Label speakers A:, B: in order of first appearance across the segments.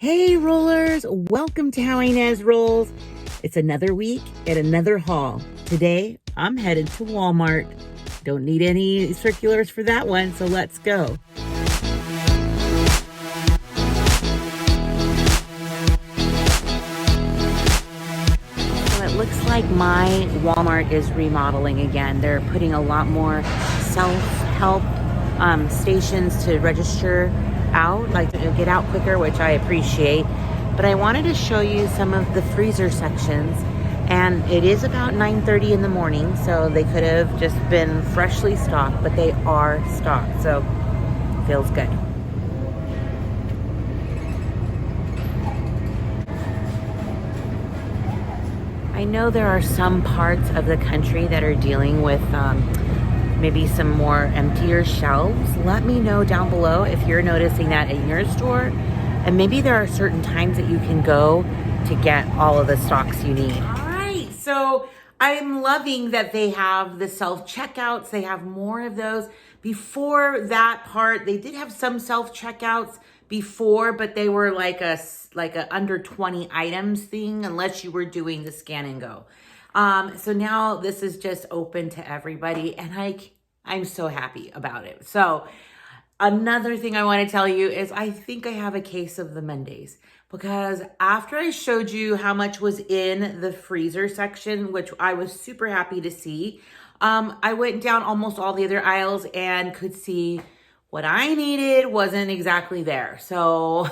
A: Hey rollers, welcome to How Ines Rolls. It's another week and another haul. Today, I'm headed to Walmart. Don't need any circulars for that one, so let's go. So it looks like my Walmart is remodeling again. They're putting a lot more self-help stations to register out, like to get out quicker, which I appreciate. But I wanted to show you some of the freezer sections, and it is about 9:30 in the morning, so they could have just been freshly stocked, but they are stocked, so it feels good. I know there are some parts of the country that are dealing with maybe some more emptier shelves. Let me know down below if you're noticing that in your store. And maybe there are certain times that you can go to get all of the stocks you need. All right, so I'm loving that they have the self-checkouts. They have more of those. Before that part, they did have some self-checkouts before, but they were like a under 20 items thing, unless you were doing the scan and go. So now this is just open to everybody, and I'm so happy about it. So another thing I want to tell you is I think I have a case of the Mondays, because after I showed you how much was in the freezer section, which I was super happy to see, I went down almost all the other aisles and could see what I needed wasn't exactly there. So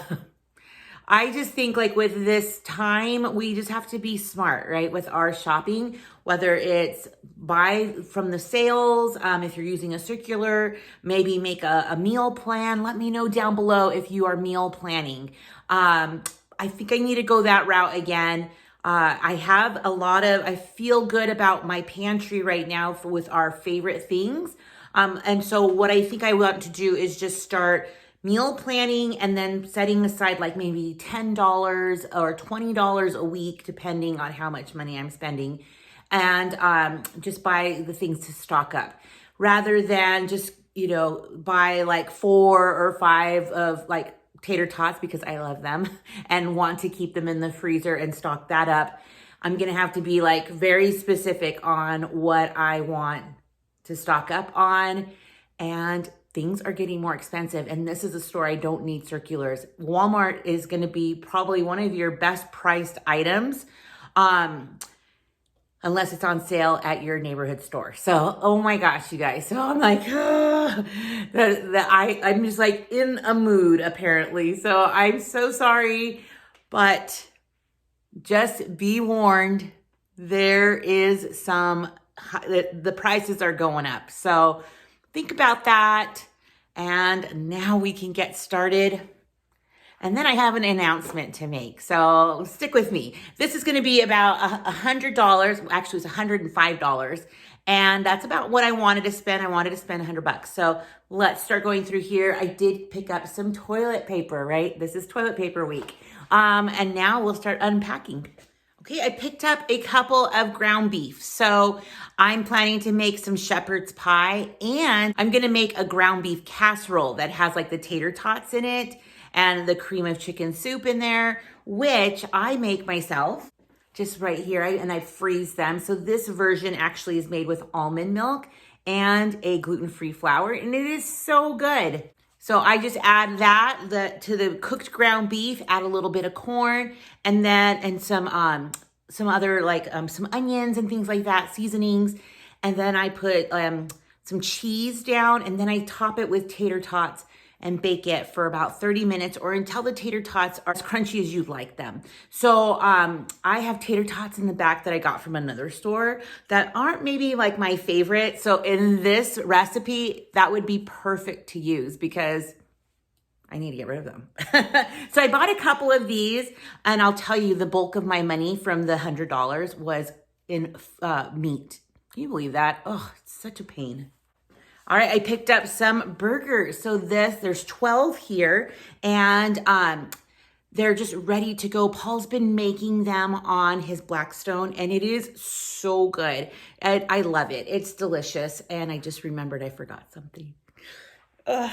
A: I just think, like, with this time, we just have to be smart, right? With our shopping, whether it's buy from the sales, if you're using a circular, maybe make a meal plan. Let me know down below if you are meal planning. I think I need to go that route again. I feel good about my pantry right now with our favorite things. And so what I think I want to do is just start meal planning and then setting aside like maybe $10 or $20 a week, depending on how much money I'm spending, and just buy the things to stock up, rather than just, buy like 4 or 5 of like Tater Tots, because I love them and want to keep them in the freezer and stock that up. I'm going to have to be like very specific on what I want to stock up on, and things are getting more expensive, and this is a store I don't need circulars. Walmart is going to be probably one of your best priced items, unless it's on sale at your neighborhood store. So, oh my gosh, you guys. So I'm like, I'm just like in a mood apparently. So I'm so sorry, but just be warned, there is the prices are going up. So think about that. And now we can get started. And then I have an announcement to make, so stick with me. This is going to be about $100. Actually, it's $105. And that's about what I wanted to spend. I wanted to spend $100. So let's start going through here. I did pick up some toilet paper, right? This is toilet paper week. And now we'll start unpacking. Okay, I picked up a couple of ground beef. So I'm planning to make some shepherd's pie, and I'm gonna make a ground beef casserole that has like the tater tots in it and the cream of chicken soup in there, which I make myself just right here, and I freeze them. So this version actually is made with almond milk and a gluten-free flour, and it is so good. So I just add that to the cooked ground beef, add a little bit of corn, and some other like some onions and things like that, seasonings. And then I put some cheese down, and then I top it with tater tots and bake it for about 30 minutes or until the tater tots are as crunchy as you'd like them. So I have tater tots in the back that I got from another store that aren't maybe like my favorite. So in this recipe, that would be perfect to use because I need to get rid of them. So I bought a couple of these, and I'll tell you, the bulk of my money from the $100 was in meat. Can you believe that? Oh, it's such a pain. All right, I picked up some burgers. So there's 12 here, and they're just ready to go. Paul's been making them on his Blackstone, and it is so good. I love it. It's delicious, and I just remembered I forgot something. Ugh,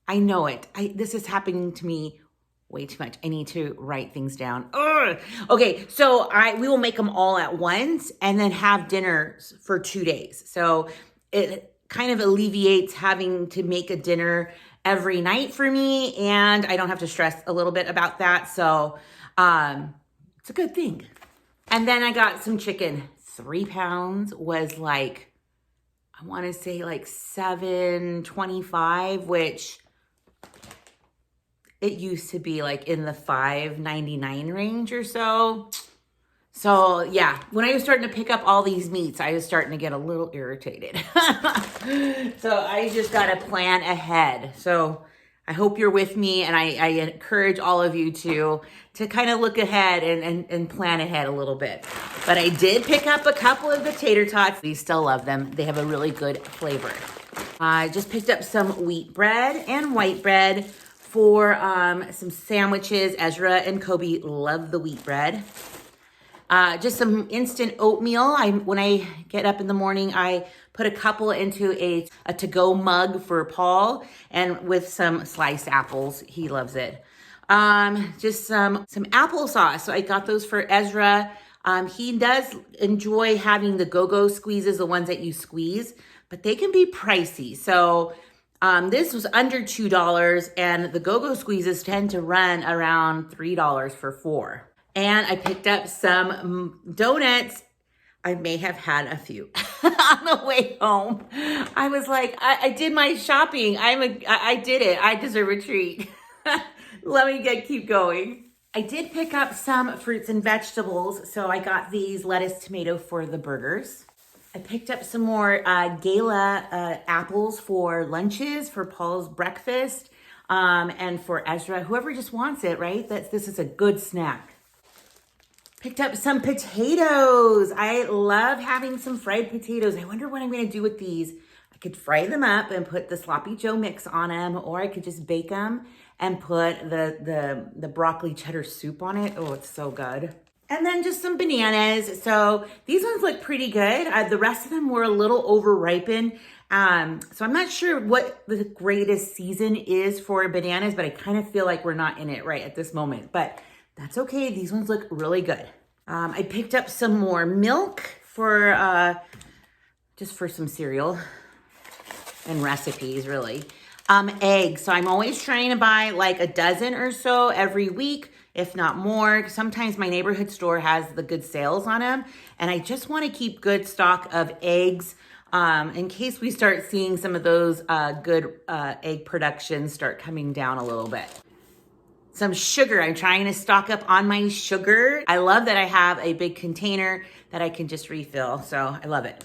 A: I know it. This is happening to me way too much. I need to write things down. Ugh. Okay, so we will make them all at once and then have dinner for 2 days. So it kind of alleviates having to make a dinner every night for me, and I don't have to stress a little bit about that. So it's a good thing. And then I got some chicken. 3 pounds was like, I want to say like $7.25, which it used to be like in the $5.99 range or so. So yeah, when I was starting to pick up all these meats, I was starting to get a little irritated. So I just got to plan ahead. So I hope you're with me, and I encourage all of you to kind of look ahead and plan ahead a little bit. But I did pick up a couple of the tater tots. We still love them. They have a really good flavor. I just picked up some wheat bread and white bread for some sandwiches. Ezra and Kobe love the wheat bread. Just some instant oatmeal. When I get up in the morning, I put a couple into a to-go mug for Paul, and with some sliced apples. He loves it. Just some applesauce. So I got those for Ezra. He does enjoy having the go-go squeezes, the ones that you squeeze, but they can be pricey. So this was under $2, and the go-go squeezes tend to run around $3 for 4. And I picked up some donuts. I may have had a few on the way home. I was like, I did my shopping. I did it. I deserve a treat. Let me keep going. I did pick up some fruits and vegetables. So I got these lettuce, tomato for the burgers. I picked up some more gala apples for lunches, for Paul's breakfast, and for Ezra, whoever just wants it, right? This is a good snack. Picked up some potatoes. I love having some fried potatoes. I wonder what I'm going to do with these. I could fry them up and put the sloppy Joe mix on them, or I could just bake them and put the broccoli cheddar soup on it. Oh, it's so good. And then just some bananas. So these ones look pretty good. The rest of them were a little over-ripened. So I'm not sure what the greatest season is for bananas, but I kind of feel like we're not in it right at this moment. But that's okay. These ones look really good. I picked up some more milk for just for some cereal and recipes, really. Eggs. So I'm always trying to buy like a dozen or so every week, if not more. Sometimes my neighborhood store has the good sales on them, and I just want to keep good stock of eggs in case we start seeing some of those good egg productions start coming down a little bit. Some sugar. I'm trying to stock up on my sugar. I love that I have a big container that I can just refill. So I love it.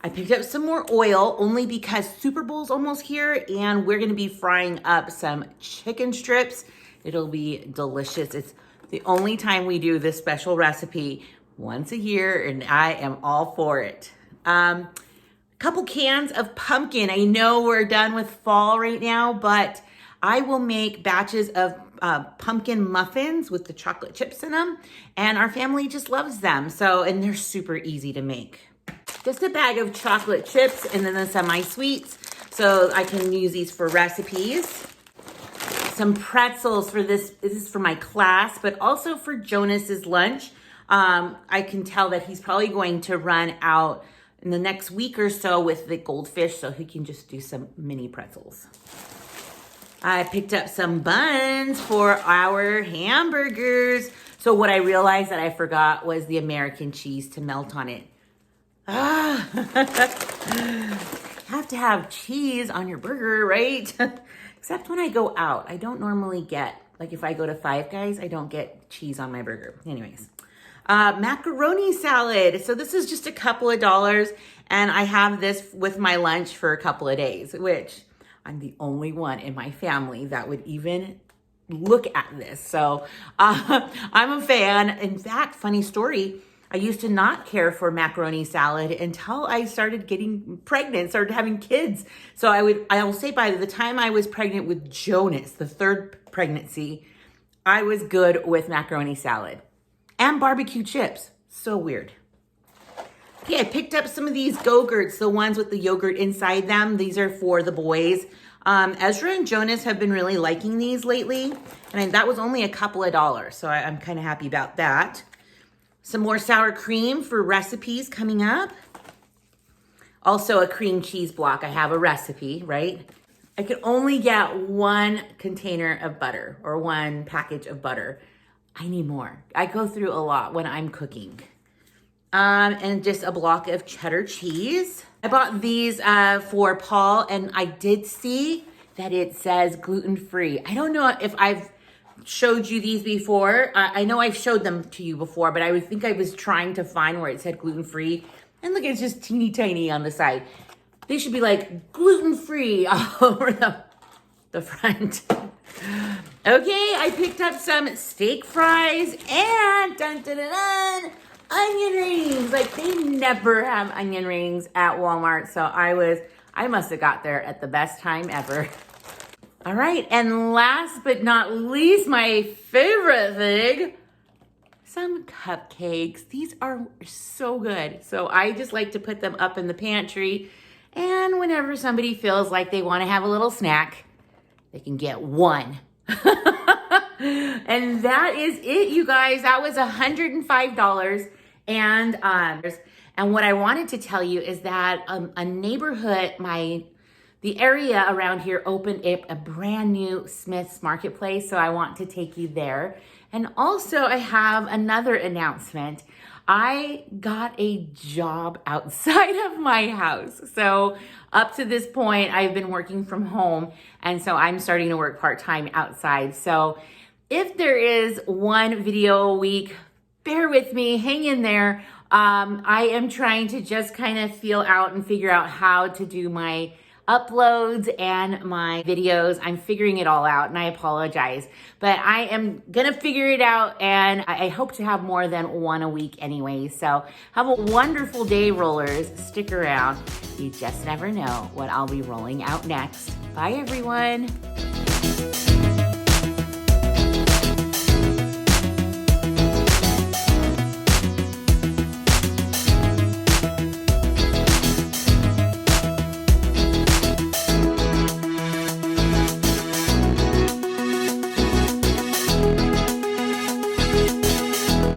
A: I picked up some more oil only because Super Bowl's almost here, and we're gonna be frying up some chicken strips. It'll be delicious. It's the only time we do this special recipe, once a year, and I am all for it. Couple cans of pumpkin. I know we're done with fall right now, but I will make batches of pumpkin muffins with the chocolate chips in them, and our family just loves them. And they're super easy to make. Just a bag of chocolate chips and then the semi-sweets, so I can use these for recipes. Some pretzels for this is for my class, but also for Jonas's lunch. I can tell that he's probably going to run out in the next week or so with the goldfish, so he can just do some mini pretzels. I picked up some buns for our hamburgers. So what I realized that I forgot was the American cheese to melt on it. Have to have cheese on your burger, right? Except when I go out. I don't normally get, like if I go to Five Guys, I don't get cheese on my burger. Anyways, macaroni salad. So this is just a couple of dollars, and I have this with my lunch for a couple of days, which I'm the only one in my family that would even look at this. So I'm a fan. In fact, funny story, I used to not care for macaroni salad until I started getting pregnant, started having kids. So I will say by the time I was pregnant with Jonas, the third pregnancy, I was good with macaroni salad and barbecue chips. So weird. Okay, I picked up some of these Go-Gurts, the ones with the yogurt inside them. These are for the boys. Ezra and Jonas have been really liking these lately. And that was only a couple of dollars, so I'm kind of happy about that. Some more sour cream for recipes coming up. Also a cream cheese block. I have a recipe, right? I could only get one container of butter or one package of butter. I need more. I go through a lot when I'm cooking. And just a block of cheddar cheese. I bought these for Paul, and I did see that it says gluten-free. I don't know if I've showed you these before. I know I've showed them to you before, but I think I was trying to find where it said gluten-free. And look, it's just teeny tiny on the side. They should be like gluten-free all over the front. Okay, I picked up some steak fries and dun, dun, dun, dun, onion rings. Like, they never have onion rings at Walmart, so I must have got there at the best time ever. All right, and last but not least, my favorite thing, some cupcakes. These are so good. So I just like to put them up in the pantry, and whenever somebody feels like they want to have a little snack, they can get one. And that is it, you guys. That was $105. And what I wanted to tell you is that a neighborhood, the area around here opened up a brand new Smith's Marketplace, so I want to take you there. And also I have another announcement. I got a job outside of my house. So up to this point, I've been working from home, and so I'm starting to work part-time outside. So if there is one video a week, bear with me, hang in there. I am trying to just kind of feel out and figure out how to do my uploads and my videos. I'm figuring it all out, and I apologize, but I am gonna figure it out, and I hope to have more than one a week anyway. So have a wonderful day, rollers. Stick around. You just never know what I'll be rolling out next. Bye, everyone.